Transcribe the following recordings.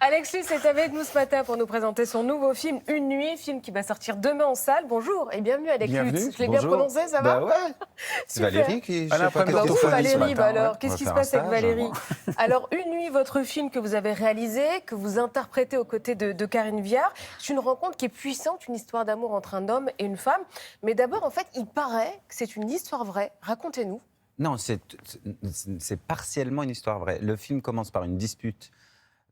Alex Lutz est avec nous ce matin pour nous présenter son nouveau film Une nuit, film qui va sortir demain en salle. Bonjour et bienvenue Alex Lutz. Je l'ai bien prononcé, ça va? Bah ouais. C'est Valérie qui. Alors, qu'est-ce qui se passe avec Valérie? Ouais. Alors, Une nuit, votre film que vous avez réalisé, que vous interprétez aux côtés de Karine Viard, c'est une rencontre qui est puissante, une histoire d'amour entre un homme et une femme. Mais d'abord, en fait, il paraît que c'est une histoire vraie. Racontez-nous. Non, c'est partiellement une histoire vraie. Le film commence par une dispute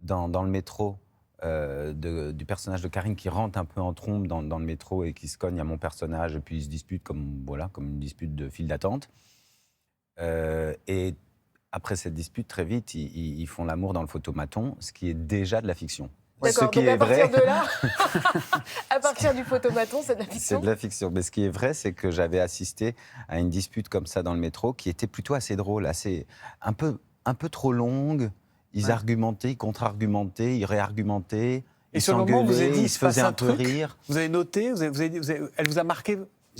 dans le métro du personnage de Karine qui rentre un peu en trompe dans le métro et qui se cogne à mon personnage. Et puis ils se disputent comme une dispute de file d'attente. Et après cette dispute, très vite, ils font l'amour dans le photomaton, ce qui est déjà de la fiction. D'accord, donc à partir de là, à partir du photomaton, c'est de la fiction? C'est de la fiction. Mais ce qui est vrai, c'est que j'avais assisté à une dispute comme ça dans le métro qui était plutôt assez drôle, un peu trop longue. Ils argumentaient, ils contre-argumentaient, ils réargumentaient, ils s'engueulaient, ils se faisaient un peu rire. Vous avez noté, elle vous a marqué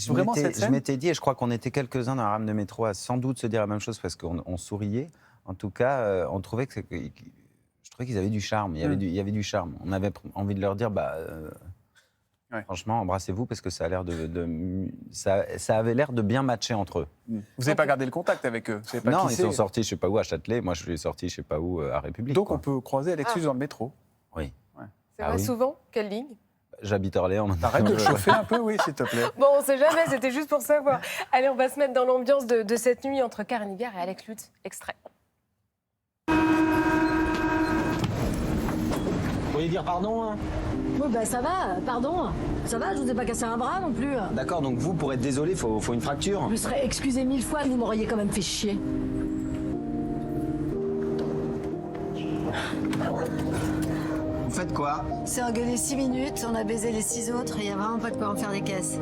vraiment cette scène? Je m'étais dit, et je crois qu'on était quelques-uns dans la rame de métro à sans doute se dire la même chose parce qu'on souriait. En tout cas, on trouvait que je trouvais qu'ils avaient du charme. Il y avait du charme. On avait envie de leur dire, franchement, embrassez-vous parce que ça a l'air ça avait l'air de bien matcher entre eux. Vous n'avez pas gardé le contact avec eux? Non, ils sont sortis, je sais pas où, à Châtelet. Moi, je suis sorti, je sais pas où, à République. Donc, on peut croiser Alex Lutz dans le métro? Oui. Ouais. C'est vrai, souvent? Quelle ligne? J'habite Orléans. Arrête de chauffer un peu, oui, s'il te plaît. Bon, on sait jamais, c'était juste pour savoir. Allez, on va se mettre dans l'ambiance de cette nuit entre Karine Viard et Alex Lutz. Extrait. Vous voulez dire pardon, hein? Oui, bah ça va, pardon. Ça va, je vous ai pas cassé un bras non plus. D'accord, donc vous, pour être désolé, faut une fracture. Je me serais excusé 1000 fois, vous m'auriez quand même fait chier. Vous faites quoi? C'est engueulé 6 minutes, on a baisé les 6 autres et il n'y a vraiment pas de quoi en faire des caisses.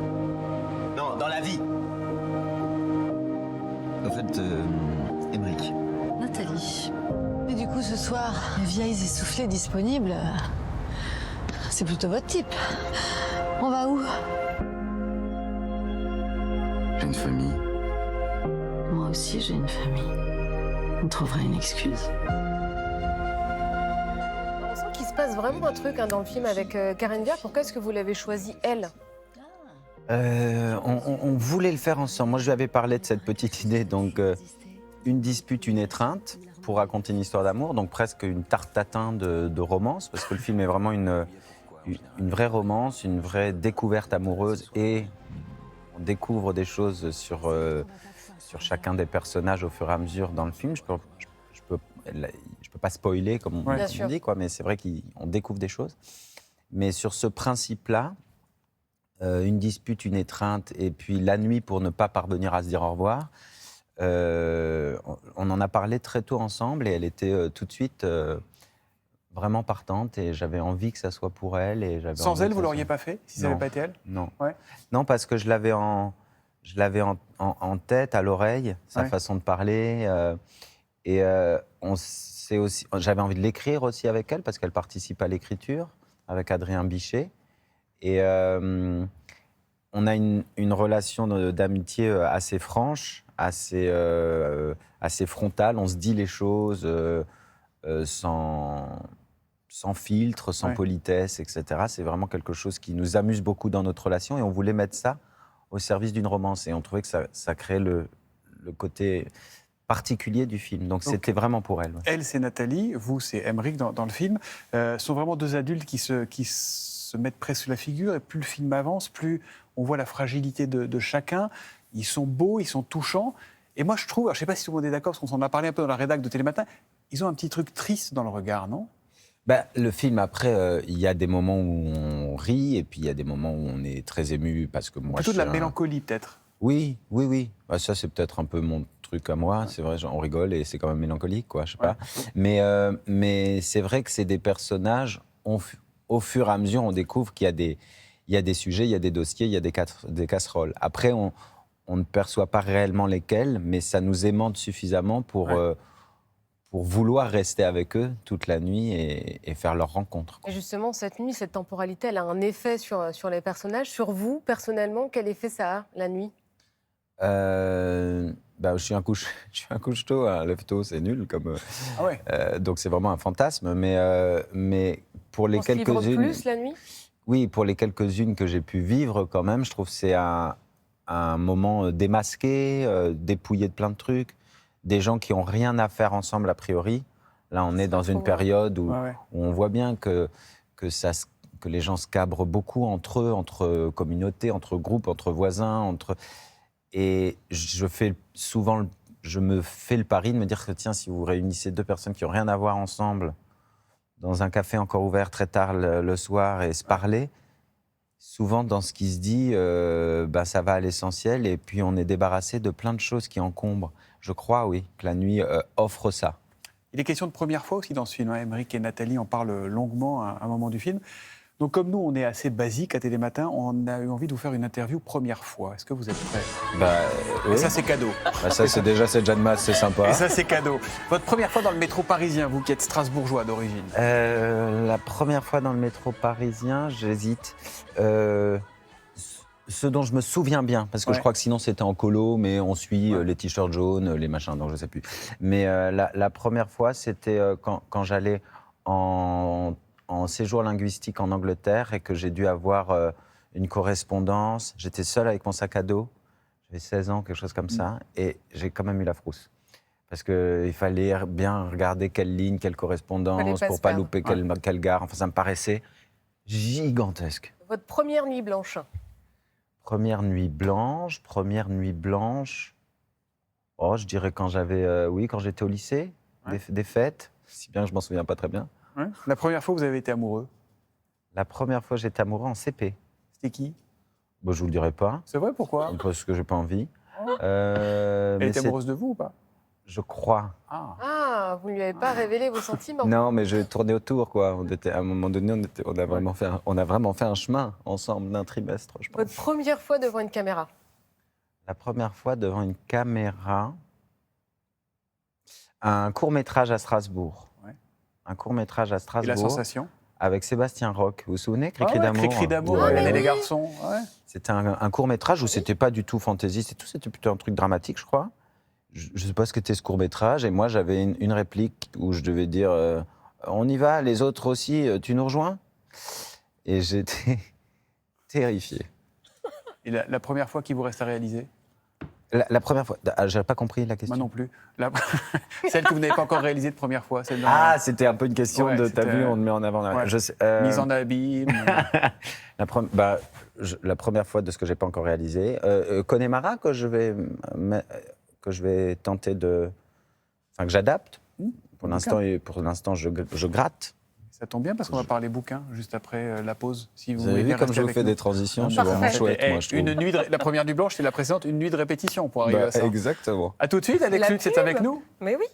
Non, dans la vie. En fait, Émeric. Nathalie. Et du coup, ce soir, les vieilles essoufflées disponibles, c'est plutôt votre type. On va où? J'ai une famille. Moi aussi, j'ai une famille. On trouverait une excuse. On sent qu'il se passe vraiment un truc dans le film avec Karine Viard. Pourquoi est-ce que vous l'avez choisie, elle? On voulait le faire ensemble. Moi, je lui avais parlé de cette petite idée, donc une dispute, une étreinte, pour raconter une histoire d'amour, donc presque une tarte tatin de romance, parce que le film est vraiment une vraie romance, une vraie découverte amoureuse, et on découvre des choses sur chacun des personnages au fur et à mesure dans le film. Je peux pas spoiler, comme on dit, quoi, mais c'est vrai qu'on découvre des choses. Mais sur ce principe-là, une dispute, une étreinte, et puis la nuit pour ne pas parvenir à se dire au revoir, on en a parlé très tôt ensemble, et elle était tout de suite vraiment partante, et j'avais envie que ça soit pour elle. Et sans elle, vous ne l'auriez pas fait, si ça n'avait pas été elle? Non. Ouais. Non, parce que je l'avais en tête, à l'oreille, sa façon de parler. J'avais envie de l'écrire aussi avec elle, parce qu'elle participe à l'écriture, avec Adrien Bichet. Et on a une relation d'amitié assez franche, assez frontale. On se dit les choses sans filtre, sans politesse, etc. C'est vraiment quelque chose qui nous amuse beaucoup dans notre relation, et on voulait mettre ça au service d'une romance. Et on trouvait que ça créait le côté particulier du film. Donc c'était vraiment pour elle. Ouais. Elle, c'est Nathalie, vous, c'est Émeric dans le film. Ce sont vraiment deux adultes qui se mettent presque sur la figure, et plus le film avance, plus on voit la fragilité de chacun. Ils sont beaux, ils sont touchants. Et moi, je trouve, je ne sais pas si tout le monde est d'accord, parce qu'on s'en a parlé un peu dans la rédac de Télématin, ils ont un petit truc triste dans le regard, non? Le film, après, il y a des moments où on rit, et puis il y a des moments où on est très ému, parce que moi... Plutôt de la mélancolie, peut-être? Oui. Ça, c'est peut-être un peu mon truc à moi. C'est vrai, on rigole, et c'est quand même mélancolique, quoi, je sais pas. Mais c'est vrai que c'est des personnages, au fur et à mesure, on découvre qu'il y a des sujets, il y a des dossiers, il y a des casseroles. Après, on ne perçoit pas réellement lesquels, mais ça nous aimante suffisamment pour vouloir rester avec eux toute la nuit et faire leur rencontre, quoi. Et justement, cette nuit, cette temporalité, elle a un effet sur les personnages. Sur vous, personnellement, quel effet ça a, la nuit? Bah, je suis un couche-tôt, un lève-tôt, c'est nul. Ah ouais. Donc c'est vraiment un fantasme. Mais pour les On se livre quelques-unes. plus la nuit? Oui, pour les quelques-unes que j'ai pu vivre quand même, je trouve que c'est un moment démasqué, dépouillé de plein de trucs. Des gens qui n'ont rien à faire ensemble a priori. Là, on est dans une période où, Ouais, ouais. où on voit bien que les gens se cabrent beaucoup entre eux, entre communautés, entre groupes, entre voisins. Et je me fais le pari de me dire que tiens, si vous réunissez deux personnes qui n'ont rien à voir ensemble dans un café encore ouvert très tard le soir et se parler, souvent dans ce qui se dit, ça va à l'essentiel et puis on est débarrassé de plein de choses qui encombrent. Je crois, oui, que la nuit offre ça. Il est question de première fois aussi dans ce film. Hein. Émeric et Nathalie en parlent longuement à un moment du film. Donc comme nous, on est assez basique à Télématin, on a eu envie de vous faire une interview première fois. Est-ce que vous êtes prêts? Oui. Et ça, c'est cadeau. Ça, c'est déjà de masse, c'est sympa. Et ça, c'est cadeau. Votre première fois dans le métro parisien, vous qui êtes strasbourgeois d'origine? La première fois dans le métro parisien, j'hésite. Ce dont je me souviens bien, parce que je crois que sinon c'était en colo, mais on suit les t-shirts jaunes, les machins, donc je ne sais plus. Mais la première fois, c'était quand j'allais en séjour linguistique en Angleterre et que j'ai dû avoir une correspondance. J'étais seul avec mon sac à dos, j'avais 16 ans, quelque chose comme ça, et j'ai quand même eu la frousse. Parce qu'il fallait bien regarder quelle ligne, quelle correspondance, pour ne pas louper quelle gare. Enfin, ça me paraissait gigantesque. Votre première nuit blanche? Première nuit blanche. Oh, je dirais quand j'étais au lycée, des fêtes, si bien que je m'en souviens pas très bien. Ouais. La première fois que vous avez été amoureux? La première fois que j'étais amoureux en CP. C'était qui? Bon, je vous le dirai pas. C'est vrai, pourquoi? Parce que j'ai pas envie. Elle était amoureuse de vous ou pas? Je crois. Ah, vous ne lui avez pas révélé vos sentiments? Non, mais je tournais autour, quoi. À un moment donné, on a vraiment fait un chemin ensemble d'un trimestre, je pense. Votre première fois devant une caméra? La première fois devant une caméra, un court-métrage à Strasbourg. Ouais. Un court-métrage à Strasbourg. Et la sensation? Avec Sébastien Roch. Vous vous souvenez, Cri-cri d'amour? Cri-cri d'amour, Ouais. Hélène et les garçons. Ouais. C'était un court-métrage où c'était pas du tout fantaisiste et tout, c'était plutôt un truc dramatique, je crois. Je ne sais pas ce qu'était ce court-métrage, et moi j'avais une réplique où je devais dire on y va, les autres aussi, tu nous rejoins? Et j'étais terrifié. Et la première fois qui vous reste à réaliser? La première fois, j'avais pas compris la question. Moi non plus. Celle que vous n'avez pas encore réalisée de première fois. Celle C'était un peu une question Ouais, de t'as c'était- vu, on te met en avant. Ouais. Je sais, mise en abîme. la première fois de ce que j'ai pas encore réalisé. Connemara que je vais tenter que j'adapte. Pour l'instant, je gratte. Ça tombe bien parce qu'on va parler bouquin juste après la pause. Si Vous avez vu bien comme rester je vous avec fais nous. des transitions, je suis Parfait. vraiment chouette, moi, je trouve. Une nuit la première nuit blanche, c'est la précédente, une nuit de répétition pour arriver à ça. Exactement. À tout de suite, Alex La Lutz est pub. avec nous. Mais oui.